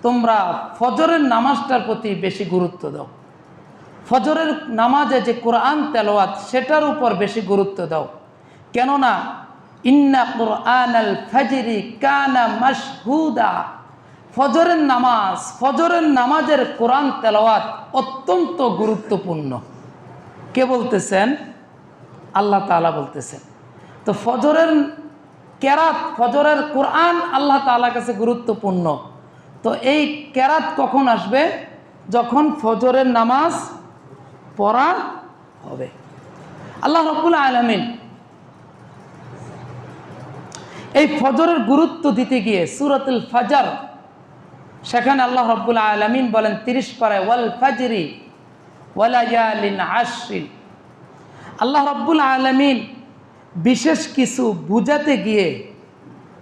তোমরা ফজরের নামাজটার প্রতি বেশি গুরুত্ব দাও, ফজরের নামাজে যে কোরআন তেলাওয়াত সেটার উপর বেশি গুরুত্ব দাও। কেননা ইন্না কুরআনাল ফাজরি কানা মাশহুদা, ফজরের নামাজের কোরআন তেলাওয়াত অত্যন্ত গুরুত্বপূর্ণ। কে বলতেছেন? আল্লাহ তাআলা বলতেছেন। তো ফজরের কেরাত, ফজরের কোরআন আল্লাহ তাআলার কাছে গুরুত্বপূর্ণ। তো এই কেরাত কখন আসবে? যখন ফজরের নামাজ পড়া হবে। আল্লাহ রাব্বুল আলামিন এই ফজরের গুরুত্ব দিতে গিয়ে সূরাতুল ফাজর, সেখানে আল্লাহ রাব্বুল আলামিন বলেন 30 পারায় ওয়াল ফাজরি ওয়ালায়ালিন আশরিন। আল্লাহ রাব্বুল আলামিন বিশেষ কিছু বুঝাতে গিয়ে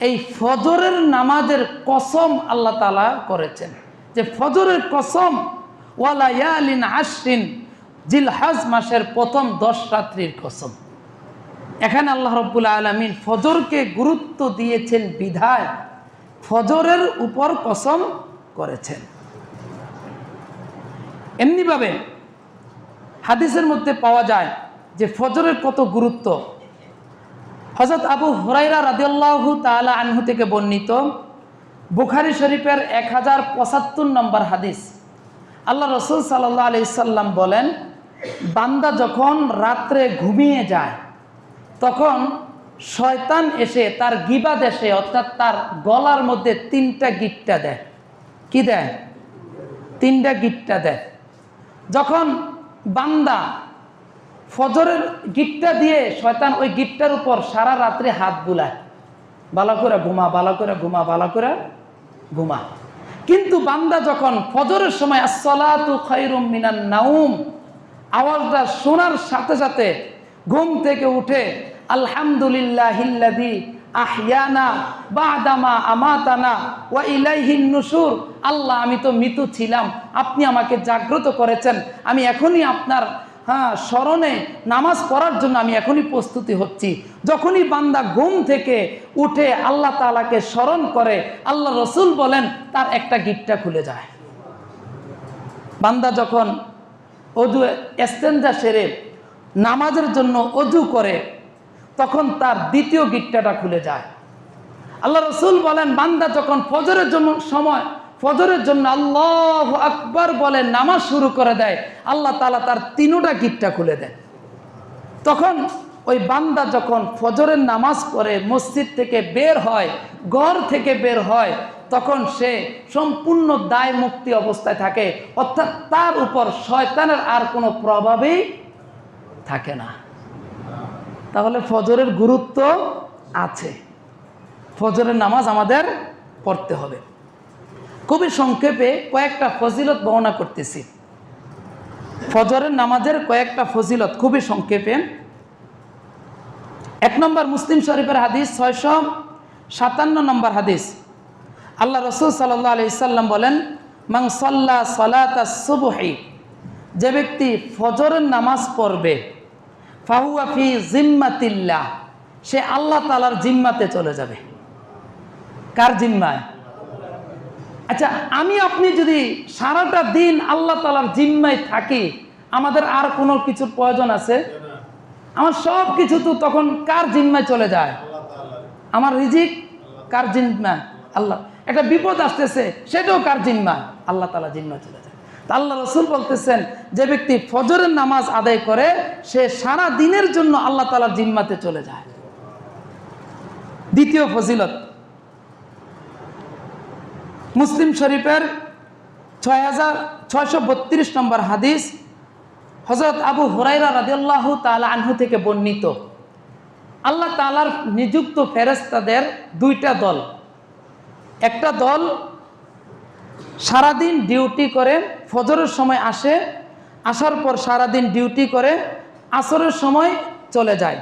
এই ফজরের নামাজের কসম আল্লাহ তাআলা করেছেন, যে ফজরের কসম ওয়ালায়ালিন আশরিন, জিলহজ মাসের প্রথম 10 রাত্রির কসম। এখানে আল্লাহ রাব্বুল আলামিন ফজরকে গুরুত্ব দিয়েছেন বিধায় ফজরের উপর কসম করেছেন। এমনিভাবে হাদিসের মধ্যে পাওয়া যায় যে ফজরের কত গুরুত্ব। হযরত আবু হুরায়রা রাদিয়াল্লাহু তাআলা আনহু থেকে বর্ণিত, বুখারী শরীফের 1075 নম্বর হাদিস। আল্লাহ রাসূল সাল্লাল্লাহু আলাইহি সাল্লাম বলেন, বান্দা যখন রাত্রে ঘুমিয়ে যায় তখন শয়তান এসে তার গিবা দেশে, অর্থাৎ তার গলার মধ্যে 3টা গিট্টা দেয়। কি দেয়? 3টা গিট্টা দেয়। যখন বান্দা ফজরের গিট্টা দিয়ে শয়তান ওই গিট্টার উপর সারা রাত্রে হাত বুলায়, ভালো করে ঘুমা, ভালো করে ঘুমা, ভালো করে ঘুমা। কিন্তু বান্দা যখন ফজরের সময় আসসালাতু খায়রুম মিনান নাউম আওয়াজটা শোনার সাথে সাথে ঘুম থেকে উঠে আলহামদুলিল্লাহিল্লাযী আহইয়ানা বা'দামা আমাতানা ওয়া ইলাইহিন নুশুর, আল্লাহ আমি তো মৃত ছিলাম, আপনি আমাকে জাগ্রত করেছেন, আমি এখনই আপনার স্মরণে নামাজ পড়ার জন্য আমি এখনই প্রস্তুতি হচ্ছি। যখনই বান্দা ঘুম থেকে উঠে আল্লাহ তাআলাকে স্মরণ করে, আল্লাহ রাসূল বলেন তার একটা গিট্টা খুলে যায়। বান্দা যখন অজু ইস্তেনজা সেরে নামাজের জন্য অজু করে তখন তার দ্বিতীয় গিট্টাটা খুলে যায়। আল্লাহ রাসূল বলেন বান্দা যখন ফজরের জন্য আল্লাহু আকবার বলে নামাজ শুরু করে দেয়, আল্লাহ তাআলা তার 3টা গিট্টা খুলে দেয়। তখন ওই বান্দা যখন ফজরের নামাজ পড়ে মসজিদ থেকে বের হয়, ঘর থেকে বের হয়, তখন সে সম্পূর্ণ দায় মুক্তি অবস্থায় থাকে, অর্থাৎ তার উপর শয়তানের আর কোনো প্রভাবই থাকে না। তাহলে ফজরের গুরুত্ব আছে, ফজরের নামাজ আমাদের পড়তে হবে। খুবই সংক্ষেপে কয়েকটা ফজিলত বর্ণনা করতেছি। ফজরের নামাজের কয়েকটা ফজিলত খুবই সংক্ষেপে। 1 নম্বর মুসলিম শরীফের হাদিস 657 নম্বর হাদিস। আল্লাহ রাসূল সাল্লাল্লাহু আলাইহি সাল্লাম বলেন, মান সাল্লা সালাতাস সুবহি, যে ব্যক্তি ফজরের নামাজ পড়বে, ফাহুয়া ফি জিম্মাতিল্লাহ, সে আল্লাহ তাআলার জিম্মাতে চলে যাবে। কার জিম্মায়? আচ্ছা, আমি আপনি যদি সারাটা দিন আল্লাহ তাআলার জিম্মায় থাকি, আমাদের আর কোনো কিছুর প্রয়োজন আছে? আমার সব কিছু তো তখন কার জিম্মায় চলে যায়? আমার রিজিক কার জিম্মায়? আল্লাহ। একটা বিপদ আসতেছে, সেটাও কার জিম্মায়? আল্লাহ তাআলার জিম্মায় চলে যায়। তা আল্লাহ রাসূল বলতেছেন, যে ব্যক্তি ফজরের নামাজ আদায় করে সে সারা দিনের জন্য আল্লাহ তাআলার জিম্মাতে চলে যায়। দ্বিতীয় ফজিলত, মুসলিম শরীফের 6632 নম্বর হাদিস। হযরত আবু হুরায়রা রাদিয়াল্লাহু তাআলা আনহু থেকে বর্ণিত, আল্লাহ তাআলার নিযুক্ত ফেরেশতাদের 2টা দল। একটা দল সারাদিন ডিউটি করে, ফজরের সময় আসে, আসার পর সারাদিন ডিউটি করে আসরের সময় চলে যায়।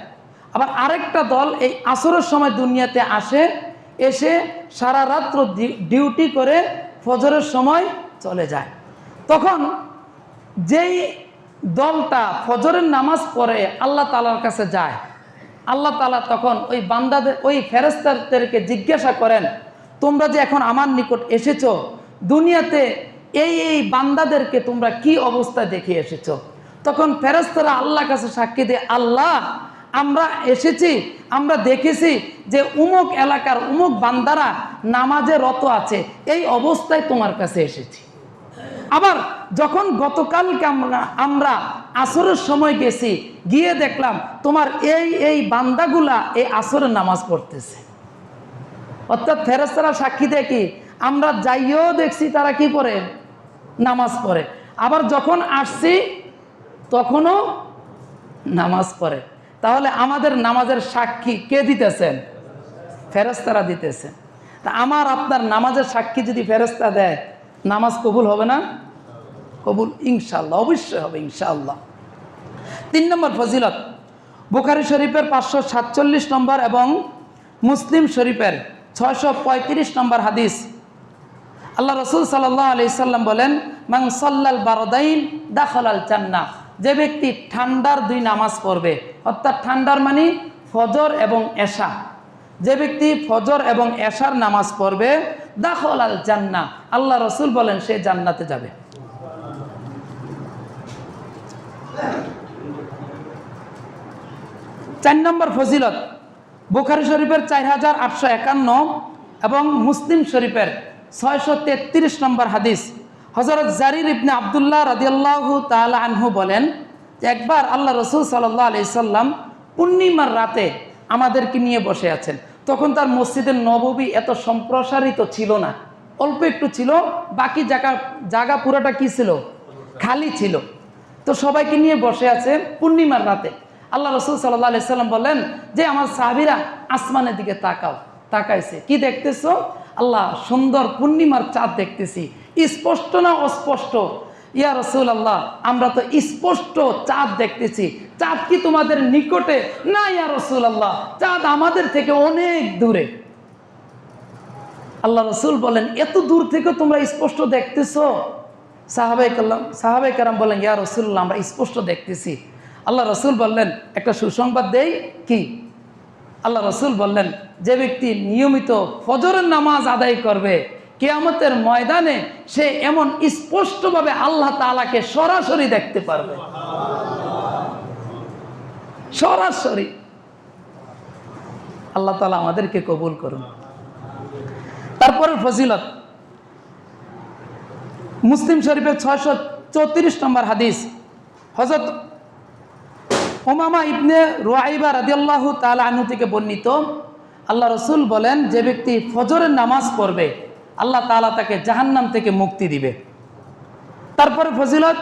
আবার আরেকটা দল এই আসরের সময় দুনিয়াতে আসে, এসে সারা রাত্র ডিউটি করে ফজরের সময় চলে যায়। তখন যেই দলটা ফজরের নামাজ পড়ে আল্লাহ তাআলার কাছে যায়, আল্লাহ তাআলা তখন ওই বান্দাদের, ওই ফেরেশতাদেরকে জিজ্ঞাসা করেন, তোমরা যে এখন আমার নিকট এসেছো, দুনিয়াতে এই বান্দাদেরকে তোমরা কি অবস্থায় দেখে এসেছো? তখন ফেরেশতারা আল্লাহর কাছে সাক্ষী দিয়ে, আল্লাহ আমরা এসেছি, আমরা দেখেছি যে উমুক এলাকার উমুক বান্দারা নামাজে রত আছে, এই অবস্থায় তোমার কাছে এসেছি। আবার যখন গতকালকে আমরা আসরের সময় গেছি, গিয়ে দেখলাম তোমার এই বান্দাগুলা এই আসরের নামাজ পড়তেছে। অর্থাৎ ফেরেশতারা সাক্ষী দেয় কি, আমরা যাইও দেখছি তারা কি পড়ে, নামাজ পড়ে। আবার যখন আসছি তখনও নামাজ পড়ে। তাহলে আমাদের নামাজের সাক্ষী কে দিতেছেন? ফেরেশতারা দিতেছেন। তা আমার আপনার নামাজের সাক্ষী যদি ফেরেশতা দেয়, নামাজ কবুল হবে না? কবুল ইনশাআল্লাহ, অবশ্যই হবে ইনশাআল্লাহ। 3 নম্বর ফজিলত, বুখারী শরীফের 547 নম্বর এবং মুসলিম শরীফের 635 নম্বর হাদিস। আল্লাহ রসুল সাল্লাল্লাহু আলাইহি সাল্লাম বলেন, মান সাল্লাল বারদাইন দাখালাল জান্নাহ। যে ব্যক্তি ঠান্ডার 2 নামাজ পড়বে, অর্থাৎ ঠান্ডার মানে ফজর এবং এশা, যে ব্যক্তি ফজর এবং এশার নামাজ পড়বে, দাখালাল জান্নাহ, আল্লাহ রসুল বলেন সে জান্নাতে যাবে। চার নম্বর ফজিলত, বুখারী শরীফের 4851 এবং মুসলিম শরীফের 633 নম্বর হাদিস। হযরত জারির ইবনে আব্দুল্লাহ রাদিয়াল্লাহু তাআলা আনহু বলেন যে একবার আল্লাহ রসুল সাল্লাল্লাহু আলাইহি সাল্লাম পূর্ণিমার রাতে আমাদেরকে নিয়ে বসে আছেন। তখন তার মসজিদের নববী এত সম্প্রসারিত ছিল না, অল্প একটু ছিল, বাকি জায়গা পুরোটা কি ছিল, খালি ছিল। তো সবাইকে নিয়ে বসে আছে পূর্ণিমার রাতে। আল্লাহ রসুল সাল্লাল্লাহু আলাইহি সাল্লাম বললেন যে আমার সাহাবীরা আসমানের দিকে তাকাও। তাকাইছে, কি দেখতেছো? আল্লাহ সুন্দর পূর্ণিমার চাঁদ দেখতেছি। স্পষ্ট না অস্পষ্ট? ইয়া রাসূলুল্লাহ আমরা তো স্পষ্ট চাঁদ দেখতেছি। চাঁদ কি তোমাদের নিকটে? না ইয়া রাসূলুল্লাহ, চাঁদ আমাদের থেকে অনেক দূরে। আল্লাহ রসুল বলেন এত দূর থেকে তোমরা স্পষ্ট দেখতেছো? সাহাবায়ে কেরাম বলেন ইয়া রাসূলুল্লাহ আমরা স্পষ্ট দেখতেছি। আল্লাহ রসুল বললেন একটা সুসংবাদ দেই কি? আল্লাহ রসুল বললেন যে ব্যক্তি নিয়মিত ফজরের নামাজ আদায় করবে, কিয়ামতের ময়দানে সে এমন স্পষ্টভাবে আল্লাহ তাআলাকে সরাসরি দেখতে পারবে, সরাসরি। আল্লাহ তাআলা আমাদেরকে কবুল করুন। তারপরে ফজিলত, মুসলিম শরীফের 634 নম্বর হাদিস। হযরত উমামা ইবনে রুয়াইবা রাদিয়াল্লাহু তাআলা আনহু থেকে বর্ণিত, আল্লাহ রসুল বলেন যে ব্যক্তি ফজরের নামাজ পড়বে আল্লাহ তাআলা তাকে জাহান্নাম থেকে মুক্তি দিবে। তারপরে ফজিলত,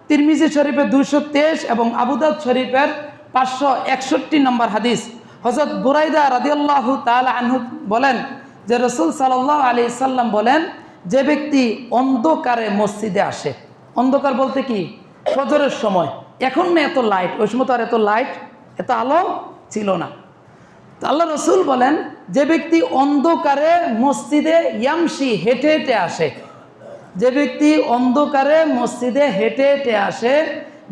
তিরমিজি শরীফের 223 এবং আবু দাউদ শরীফের 561 নম্বর হাদিস। হযরত বুরাইদা রাদিয়াল্লাহু তাআলা আনহু বলেন যে রাসূল সাল্লাল্লাহু আলাইহি সাল্লাম বলেন যে ব্যক্তি অন্ধকারে মসজিদে আসে, অন্ধকার বলতে কি ফজরের সময়, এখন না এত লাইট, ওই সময় তো আর এত লাইট এত আলো ছিল না। তো আল্লাহ রসুল বলেন যে ব্যক্তি অন্ধকারে মসজিদে ইয়ামশি হেঁটে হেঁটে আসে, যে ব্যক্তি অন্ধকারে মসজিদে হেঁটে হেঁটে আসে,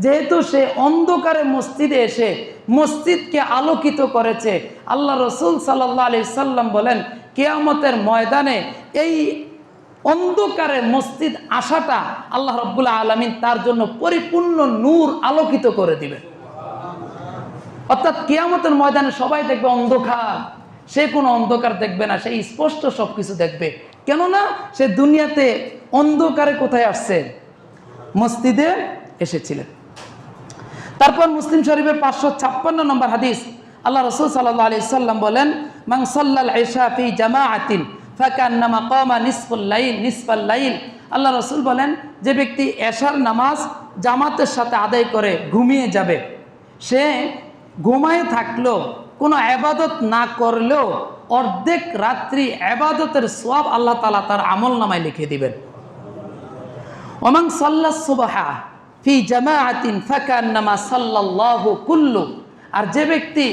যেহেতু সে অন্ধকারে মসজিদে এসে মসজিদকে আলোকিত করেছে, আল্লাহ রসুল সাল্লাল্লাহু আলাইহি সাল্লাম বলেন কিয়ামতের ময়দানে এই অন্ধকারে মসজিদ আসাটা আল্লাহ রাব্বুল আলামিন তার জন্য পরিপূর্ণ নূর আলোকিত করে দিবে। অর্থাৎ কিয়ামতের ময়দানে সবাই দেখবে অন্ধকার, সে কোনো অন্ধকার দেখবে না, সে স্পষ্ট সবকিছু দেখবে। কেননা সে দুনিয়াতে অন্ধকারে কোথায় আসছে? মসজিদে এসেছিলেন। তারপর মুসলিম শরীফের 556 নম্বর হাদিস। আল্লাহ রাসূল সাল্লাল্লাহু আলাইহি সাল্লাম বলেন মান সাল্লাল ইশা ফি জামাআতিন ফাকান্নামা কামা নিসফাল লাইল। আল্লাহ রসুল বলেন যে ব্যক্তি এশার নামাজ জামাতের সাথে আদায় করে ঘুমিয়ে যাবে, সে ঘুমায় থাকলেও কোনো ইবাদত না করলেও অর্ধেক রাত্রি ইবাদতের সওয়াব আল্লাহ তাআলা তার আমল নামায় লিখে দিবেন। ওমান সাল্লাস সুবহা ফি জামাআতিন ফাকান্নামা সাল্লাল্লাহু কুল্লু। আর যে ব্যক্তি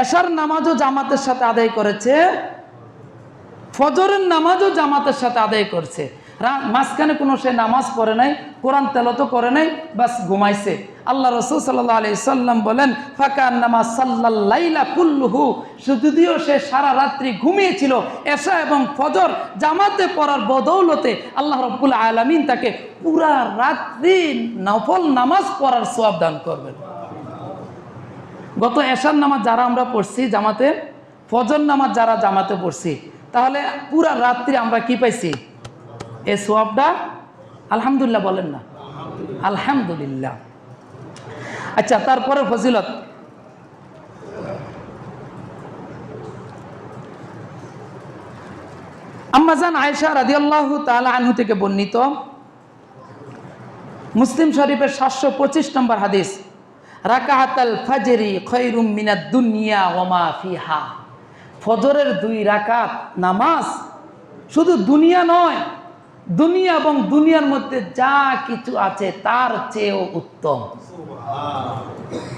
এশার নামাজও জামাতের সাথে আদায় করেছে, ফজরের নামাজও জামাতের সাথে আদায় করছে, মাঝখানে কোনো সে নামাজ পড়ে নাই, কোরআন তেলাওয়াত করে নাই, বাস ঘুমাইছে, আল্লাহ রাসূল সাল্লাল্লাহু আলাইহি সাল্লাম বলেন ফাকান্নামা সাল্লাল লাইলা কুল্লুহু, যদিও সে সারা রাত্রি ঘুমিয়েছিল, এশা এবং ফজর জামাতে পড়ার বদৌলতে আল্লাহ রাব্বুল আলামিন তাকে পুরা রাত্রি নফল নামাজ পড়ার সওয়াব দান করবেন। গত এশার নামাজ যারা আমরা পড়ছি জামাতে, ফজর নামাজ যারা জামাতে পড়ছি, তাহলে পুরা রাত্রি আমরা কি পাইছি? এই সওয়াবটা। আলহামদুলিল্লাহ বলেন না? আলহামদুলিল্লাহ। আচ্ছা, তারপরে ফজিলত, আম্মাজান আয়েশা রাদিয়াল্লাহু তাআলা আনহা থেকে বর্ণিত, মুসলিম শরীফের 725 নম্বর হাদিস, রাকাআতাল ফাজরি খায়রুম মিনাদ দুনিয়া ওয়া মা ফিহা। ফজরের 2 রাকাত নামাজ শুধু দুনিয়া নয়, দুনিয়া এবং দুনিয়ার মধ্যে যা কিছু আছে তার চেয়েও উত্তম।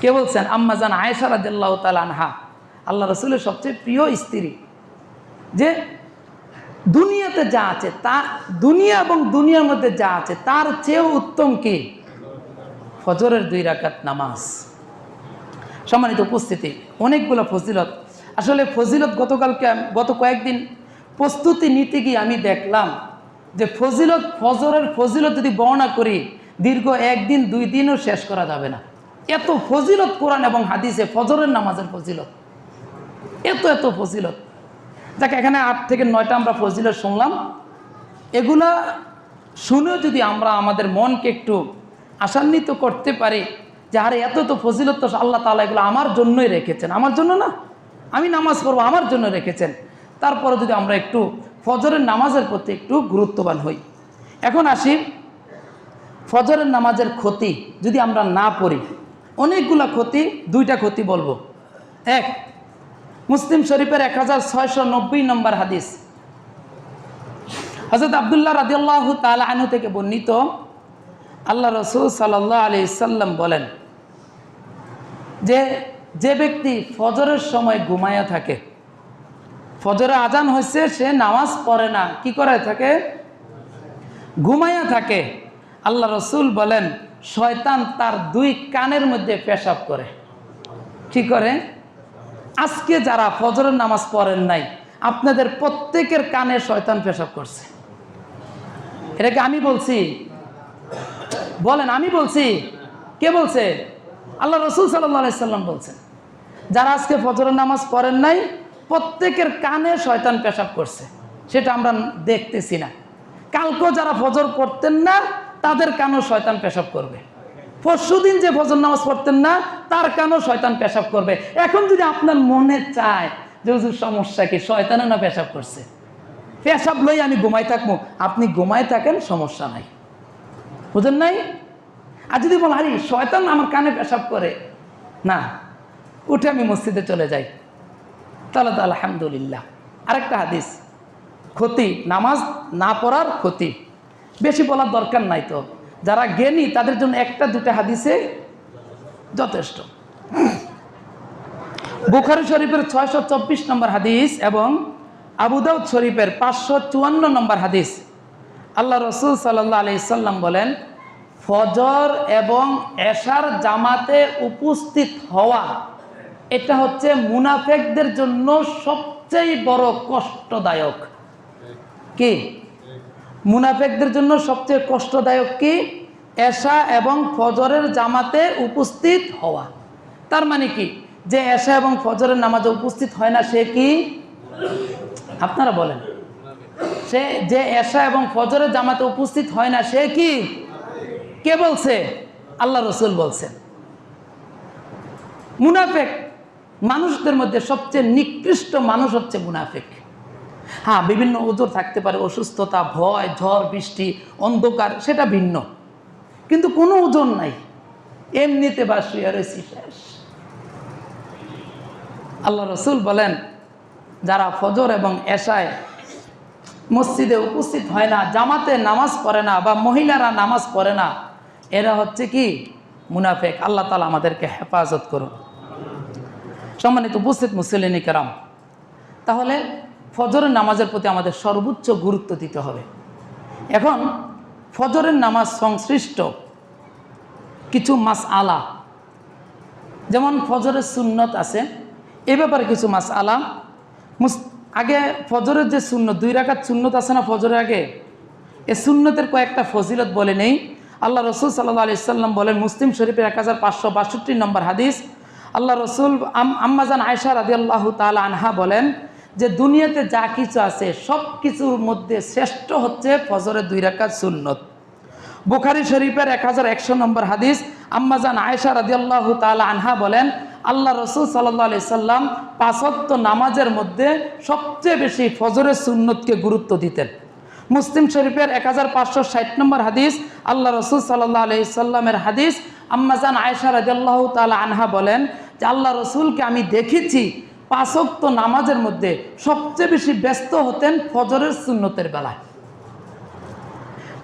কে বলছেন? আম্মাজান আয়েশা রাদিয়াল্লাহু তাআলা আনহা, আল্লাহ রাসূলের সবচেয়ে প্রিয় স্ত্রী, যে দুনিয়াতে যা আছে তা, দুনিয়া এবং দুনিয়ার মধ্যে যা আছে তার চেয়েও উত্তম কি? ফজরের 2 রাকাত নামাজ। সম্মানিত উপস্থিতি, অনেকগুলো ফজিলত। আসলে ফজিলত গত কয়েকদিন প্রস্তুতি নিতে গিয়ে আমি দেখলাম যে ফজরের ফজিলত যদি বর্ণনা করি দীর্ঘ 1 দিন 2 দিনও শেষ করা যাবে না। এত ফজিলত কোরআন এবং হাদিসে ফজরের নামাজের ফজিলত, এত ফজিলত। যাকে এখানে 8 থেকে 9টা আমরা ফজিলত শুনলাম। এগুলা শুনে যদি আমরা আমাদের মনকে একটু আশান্বিত করতে পারি যে আরে এত ফজিলত তো আল্লাহ তাআলা এগুলো আমার জন্যই রেখেছেন, আমার জন্য না, আমি নামাজ পড়বো আমার জন্য রেখেছেন, তারপরে যদি আমরা একটু ফজরের নামাজের প্রতি একটু গুরুত্ববান হই। এখন আসি ফজরের নামাজের ক্ষতি যদি আমরা না পড়ি, অনেকগুলা ক্ষতি, 2টা ক্ষতি বলবো। 1, মুসলিম শরীফের 1690 নম্বর হাদিস, হযরত আব্দুল্লাহ রাদিয়াল্লাহু তাআলা আনহু থেকে বর্ণিত, আল্লাহ রাসূল সাল্লাল্লাহু আলাইহি সাল্লাম বলেন যে ব্যক্তি ফজরের সময় ঘুমায়া থাকে, ফজরে আজান হয়েছে, সে নামাজ পড়ে না, কি করে থাকে? ঘুমায়া থাকে। আল্লাহ রাসূল বলেন শয়তান তার 2 কানের মধ্যে পেশাব করে। কি করে? আজকে যারা ফজরের নামাজ পড়েন নাই, আপনাদের প্রত্যেকের কানে শয়তান পেশাব করছে। এটাকে আমি বলছি? বলেন আমি বলছি? কে বলছে? আল্লাহ রাসূল সাল্লাল্লাহু আলাইহি সাল্লাম বলছেন যারা আজকে ফজরের নামাজ পড়েন নাই প্রত্যেকের কানে শয়তান পেশাব করছে, সেটা আমরা দেখতেছি না। কালকেও যারা ফজর পড়তেন না তাদের কানেও শয়তান পেশাব করবে। পরশুদিন যে ফজর নামাজ পড়তেন না তার কানেও শয়তান পেশাব করবে। এখন যদি আপনার মনে চায় যে হুজুর সমস্যা কি, শয়তানে না পেশাব করছে, পেশাব লই আমি ঘুমাই থাকবো, আপনি ঘুমাই থাকেন, সমস্যা নাই, বুঝেন নাই? আর যদি বল আরে শয়তান আমার কানে পেশাব করে, না, উঠে আমি মসজিদে চলে যাই, তাহলে তো আলহামদুলিল্লাহ। আরেকটা হাদিস, ক্ষতি, নামাজ না পড়ার ক্ষতি, বেশি বলার দরকার নাই, তো যারা জ্ঞানী তাদের জন্য 1টা 2টা হাদিসে যথেষ্ট। বুখারী শরীফের 624 নম্বর হাদিস এবং আবু দাউদ শরীফের 554 নম্বর হাদিস, আল্লাহ রাসূল সাল্লাল্লাহু আলাইহি সাল্লাম বলেন ফজর এবং এশার জামাতে উপস্থিত হওয়া এটা হচ্ছে মুনাফিকদের জন্য সবচেয়ে বড় কষ্টদায়ক। কি? মুনাফিকদের জন্য সবচেয়ে কষ্টদায়ক কি? এশা এবং ফজরের জামাতে উপস্থিত হওয়া। তার মানে কি? যে এশা এবং ফজরের নামাজে উপস্থিত হয় না সে কি? আপনারা বলেন, সে যে এশা এবং ফজরের জামাতে উপস্থিত হয় না সে কি? কে বলছে? আল্লাহ রাসূল বলছেন। মুনাফিক মানুষদের মধ্যে সবচেয়ে নিকৃষ্ট মানুষ হচ্ছে মুনাফিক। হ্যাঁ, বিভিন্ন ওজোর থাকতে পারে, অসুস্থতা, ভয়, ঝড় বৃষ্টি, অন্ধকার, সেটা ভিন্ন, কিন্তু কোনো ওজন নাই, এমনিতে বা শুয়ে রয়েছি শেষ। আল্লাহ রাসূল বলেন যারা ফজর এবং এশায় মসজিদে উপস্থিত হয় না, জামাতে নামাজ পড়ে না, বা মহিলারা নামাজ পড়ে না, এরা হচ্ছে কি? মুনাফিক। আল্লাহ তাআলা আমাদেরকে হেফাজত করুন। সম্মানিত উপস্থিত মুসলিম কেরাম, তাহলে ফজরের নামাজের প্রতি আমাদের সর্বোচ্চ গুরুত্ব দিতে হবে। এখন ফজরের নামাজ সংশ্লিষ্ট কিছু মাসআলা, যেমন ফজরের সুন্নত আছে, এ ব্যাপারে কিছু মাসআলা। আগে ফজরের যে সুন্নত, 2 রাকাত সুন্নত আছে না ফজরের আগে, এ সুন্নতের কয়েকটা ফজিলত বলে নেই। আল্লাহ রসুল সাল্লাল্লাহু আলাইহি সাল্লাম বলেন, মুসলিম শরীফের 1562 নম্বর হাদিস, আল্লাহ রসুল আম্মাজান আয়েশা রাদিয়াল্লাহু তাআলা আনহা বলেন যে দুনিয়াতে যা কিছু আছে সব কিছুর মধ্যে শ্রেষ্ঠ হচ্ছে ফজরের 2 রাকাত সুন্নত। বুখারী শরীফের 1100 নম্বর হাদিস, আম্মাজান আয়েশা রাদিয়াল্লাহু তাআলা আনহা বলেন, আল্লাহ রসুল সাল্লাল্লাহু আলাইহি সাল্লাম 5 ওয়াক্ত নামাজের মধ্যে সবচেয়ে বেশি ফজরের সুন্নতকে গুরুত্ব দিতেন। মুসলিম শরীফের 1560 নম্বর হাদিস, আল্লাহ রসুল সাল্লাল্লাহু আলাইহি সাল্লামের হাদিস, আম্মাজান আয়েশা রাদিয়াল্লাহু তাআলা আনহা বলেন যে আল্লাহ রসুলকে আমি দেখেছি 5 ওয়াক্ত নামাজের মধ্যে সবচেয়ে বেশি ব্যস্ত হতেন ফজরের সুন্নতের বেলায়।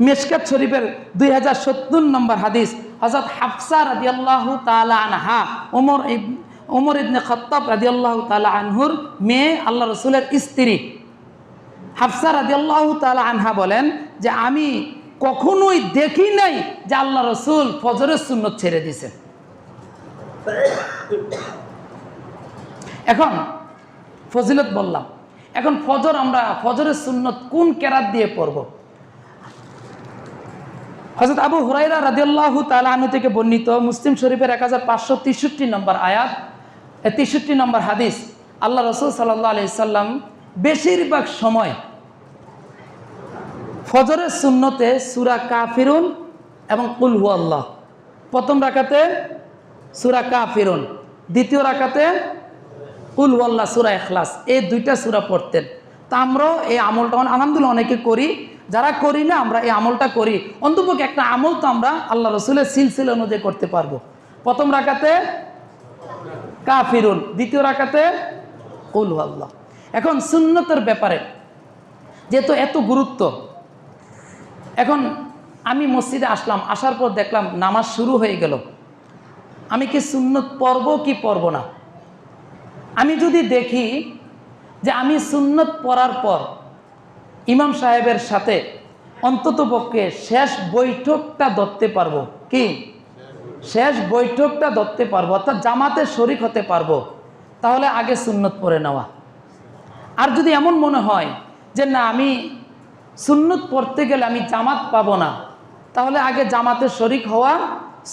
মিশকাত শরীফের 2070 নম্বর হাদিস, হযরত হাফসা রাদিয়াল্লাহু তাআলা আনহা, ওমর ইবনে খাত্তাব রাদিয়াল্লাহু তাআলা আনহুর মেয়ে, আল্লাহ রসুলের স্ত্রী হাফসা রাদিয়াল্লাহু তাআলা আনহা বলেন যে আমি কখনোই দেখি নাই যে আল্লাহ রসুল ফজরের সুন্নত ছেড়ে দিয়েছেন। এখন ফজিলত বললাম, এখন ফজর, আমরা ফজরের সুন্নত কোন কেরাত দিয়ে পড়ব? হযরত আবু হুরায়রা রাদিয়াল্লাহু তাআলা আনহু থেকে বর্ণিত, মুসলিম শরীফের 1563 নম্বর আয়াত, 63 নম্বর হাদিস, আল্লাহ রসুল সাল্লাল্লাহু আলাইহি সাল্লাম বেশিরভাগ সময় ফজরের সুন্নতে সূরা কাফিরুন এবং কুল হুয়াল্লাহ, প্রথম রাকাতে সূরা কাফিরুন, দ্বিতীয় রাকাতে কুল হুয়াল্লাহ সূরা ইখলাস, এই 2টা সূরা পড়তেন। তা আমরাও এই আমলটা আলহামদুলিল্লাহ অনেকে করি, যারা করি না আমরা এই আমলটা করি। অন্তপক্ষে একটা আমল তো আমরা আল্লাহ রসুলের সিলসিলা অনুযায়ী করতে পারবো। প্রথম রাকাতে কাফিরুন, দ্বিতীয় রাকাতে কুল হুয়াল্লাহ। এখন সুন্নতের ব্যাপারে যেহেতু এত গুরুত্ব, এখন আমি মসজিদে আসলাম, আসার পর দেখলাম নামাজ শুরু হয়ে গেল, আমি কি সুন্নত পড়ব কি পড়ব না? আমি যদি দেখি যে আমি সুন্নত পড়ার পর ইমাম সাহেবের সাথে অন্ততপক্ষে শেষ বৈঠকটা ধরতে পারবো, কি শেষ বৈঠকটা ধরতে পারবো, অর্থাৎ জামাতে শরিক হতে পারবো, তাহলে আগে সুন্নত পড়ে নেওয়া। আর যদি এমন মনে হয় যে না, আমি সুন্নত পড়তে গেলে আমি জামাত পাবো না, তাহলে আগে জামাতে শরিক হওয়া,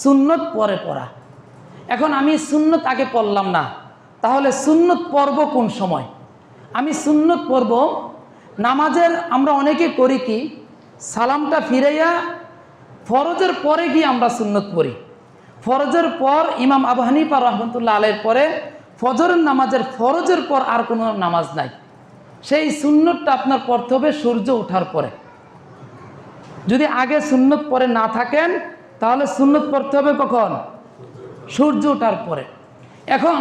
সুন্নত পরে পড়া। এখন আমি সুন্নত আগে পড়লাম না, তাহলে সুন্নত পড়ব কোন সময়? আমি সুন্নত পড়ব নামাজের, আমরা অনেকে করি কি, সালামটা ফিরাইয়া ফরজের পরে গিয়ে আমরা সুন্নত পড়ি। ফরজের পর ইমাম আবু হানিফা রাহমাতুল্লাহ আলাইহির পরে ফজরের নামাজের ফরজের পর আর কোনো নামাজ নাই। সেই সুন্নতটা আপনার পড়তে হবে সূর্য ওঠার পরে। যদি আগে সুন্নত পরে না থাকেন তাহলে সুন্নত পড়তে হবে কখন? সূর্য ওঠার পরে। এখন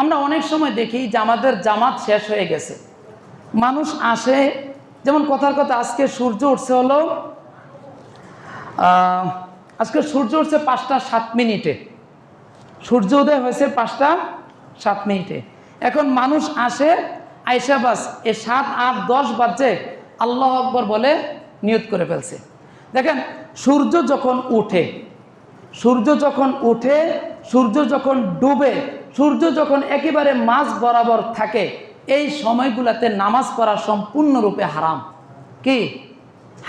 আমরা অনেক সময় দেখি যে আমাদের জামাত শেষ হয়ে গেছে, মানুষ আসে, যেমন কথার কথা আজকে সূর্য উঠছে হলো, আজকে সূর্য উঠছে 5টা 7 মিনিটে, সূর্য উদয় হয়েছে 5টা 7 মিনিটে। এখন মানুষ আসে, আইসা বাস এ 7, 8, 10 বাজে আল্লাহ আকবর বলে নিয়ত করে ফেলছে। দেখেন সূর্য যখন উঠে, সূর্য যখন উঠে, সূর্য যখন ডুবে, সূর্য যখন একেবারে মাঝ বরাবর থাকে, এই সময়গুলোতে নামাজ পড়া সম্পূর্ণরূপে হারাম। কি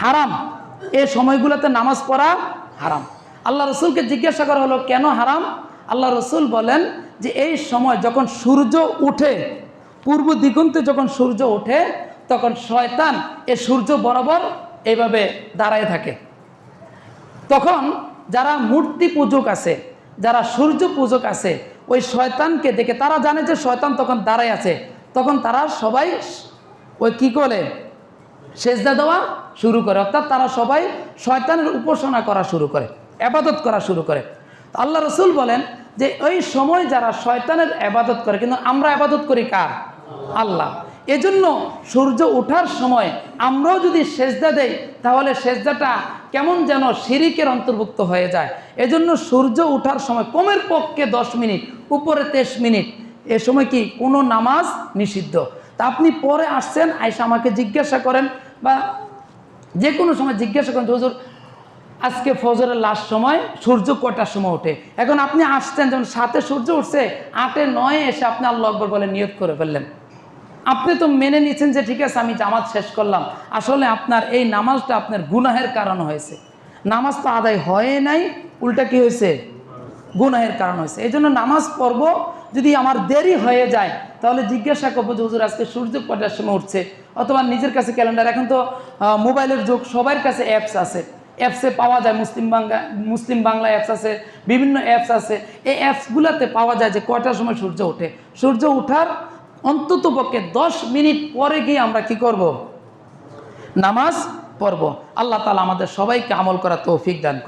হারাম? এই সময়গুলোতে নামাজ পড়া হারাম। আল্লাহ রসুলকে জিজ্ঞাসা করা হলো কেন হারাম? আল্লাহ রসুল বলেন যে এই সময় যখন সূর্য উঠে, পূর্ব দিগন্তে যখন সূর্য ওঠে, তখন শয়তান এ সূর্য বরাবর এইভাবে দাঁড়ায় থাকে। তখন যারা মূর্তি পূজক আছে, যারা সূর্য পূজক আছে, ওই শয়তানকে দেখে তারা জানে যে শয়তান তখন দাঁড়ায় আছে, তখন তারা সবাই ওই কি করে সেজদা দেওয়া শুরু করে, অর্থাৎ তারা সবাই শয়তানের উপাসনা করা শুরু করে, ইবাদত করা শুরু করে। আল্লাহ রসুল বলেন যে ওই সময় যারা শয়তানের ইবাদত করে, কিন্তু আমরা ইবাদত করি কার? আল্লাহ। এজন্য সূর্য ওঠার সময় আমরাও যদি সেজদা দেই তাহলে সেজদাটা কেমন যেন শিরিকের অন্তর্ভুক্ত হয়ে যায়। এজন্য সূর্য ওঠার সময় কমের পক্ষে 10 মিনিট, উপরে 23 মিনিট, এ সময় কি কোনো নামাজ নিষিদ্ধ। তা আপনি পরে আসছেন, আইসা আমাকে জিজ্ঞাসা করেন বা যে কোনো সময় জিজ্ঞাসা করেন, হুজুর আজকে ফজরের লাস্ট সময় সূর্য কটার সময় ওঠে। এখন আপনি আসছেন যেমন 7-এ সূর্য উঠছে, 8-9 এসে আপনি আল্লাহু আকবার বলে নিয়ত করে ফেললেন। আপনি তো মেনে নিচ্ছেন যে ঠিক আছে আমি জামাত শেষ করলাম, আসলে আপনার এই নামাজটা আপনার গুনাহের কারণ হয়েছে। নামাজ তো আদায় হয় নাই, উল্টা কি হয়েছে, গুনাহের কারণ হয়েছে। এই জন্য নামাজ পড়ব, যদি আমার দেরি হয়ে যায় তাহলে জিজ্ঞাসা করবো যে হুজুর আজকে সূর্য কটার সময় উঠছে, অথবা নিজের কাছে ক্যালেন্ডার, এখন তো মোবাইলের যুগ, সবার কাছে অ্যাপস আছে, অ্যাপসে পাওয়া যায়, মুসলিম বাংলা অ্যাপস আছে, বিভিন্ন অ্যাপস আছে, এই অ্যাপসগুলোতে পাওয়া যায় যে কটার সময় সূর্য ওঠে। সূর্য ওঠার অন্তত পক্ষে 10 মিনিট পরে গিয়ে আমরা কি করব, নামাজ পড়ব। আল্লাহ তাআলা আমাদের সবাইকে আমল করার তৌফিক দান করুন।